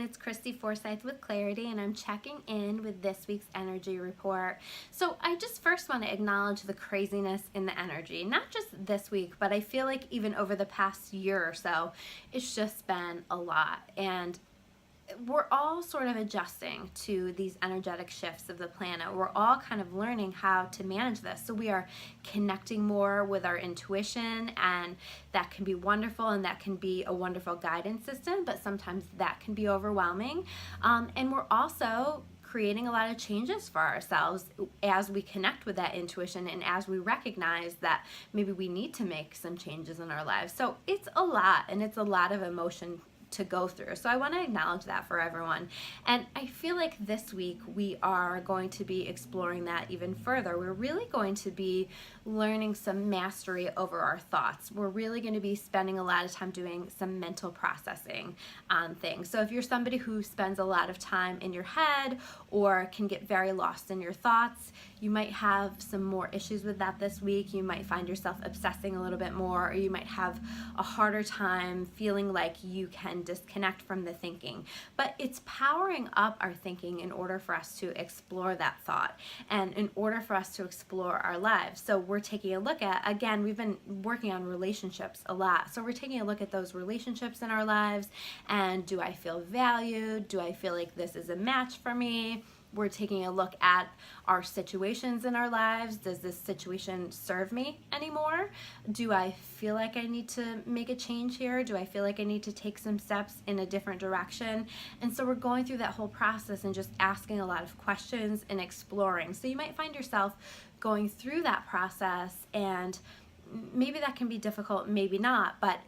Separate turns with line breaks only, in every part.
it's Christy Forsyth with Clarity, and I'm checking in with this week's energy report. So I just first want to acknowledge the craziness in the energy, not just this week, but I feel like even over the past year or so, it's just been a lot. And we're all sort of adjusting to these energetic shifts of the planet. We're all kind of learning how to manage this. So we are connecting more with our intuition, and that can be wonderful, and that can be a wonderful guidance system, but sometimes that can be overwhelming. And we're also creating a lot of changes for ourselves as we connect with that intuition and as we recognize that maybe we need to make some changes in our lives. So it's a lot, and it's a lot of emotion to go through. So I want to acknowledge that for everyone. And I feel like this week we are going to be exploring that even further. We're really going to be learning some mastery over our thoughts. We're really going to be spending a lot of time doing some mental processing on things. So if you're somebody who spends a lot of time in your head or can get very lost in your thoughts, you might have some more issues with that this week. You might find yourself obsessing a little bit more, or you might have a harder time feeling like you can disconnect from the thinking. But it's powering up our thinking in order for us to explore that thought and in order for us to explore our lives. So we're taking a look at, again, we've been working on relationships a lot. So we're taking a look at those relationships in our lives, and do I feel valued? Do I feel like this is a match for me? We're taking a look at our situations in our lives. Does this situation serve me anymore? Do I feel like I need to make a change here? Do I feel like I need to take some steps in a different direction? And so we're going through that whole process and just asking a lot of questions and exploring. So you might find yourself going through that process, and maybe that can be difficult, maybe not, but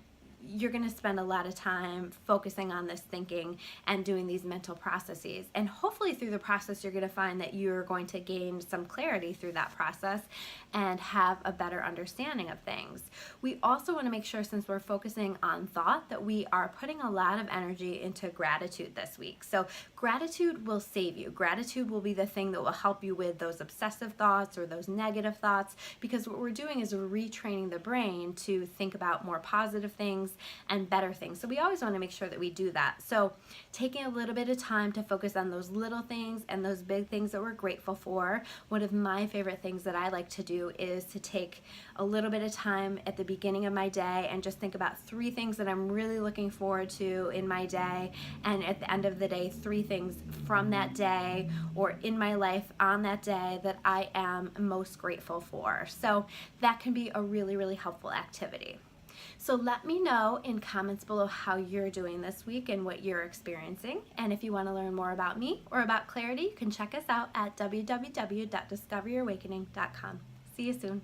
you're going to spend a lot of time focusing on this thinking and doing these mental processes. And hopefully through the process, you're going to find that you're going to gain some clarity through that process and have a better understanding of things. We also want to make sure, since we're focusing on thought, that we are putting a lot of energy into gratitude this week. So gratitude will save you. Gratitude will be the thing that will help you with those obsessive thoughts or those negative thoughts, because what we're doing is we're retraining the brain to think about more positive things and better things. So we always want to make sure that we do that. So taking a little bit of time to focus on those little things and those big things that we're grateful for. One of my favorite things that I like to do is to take a little bit of time at the beginning of my day and just think about 3 things that I'm really looking forward to in my day, and at the end of the day, 3 things from that day or in my life on that day that I am most grateful for. So that can be a really, really helpful activity. So let me know in comments below how you're doing this week and what you're experiencing. And if you want to learn more about me or about Clarity, you can check us out at www.discoveryourawakening.com. See you soon.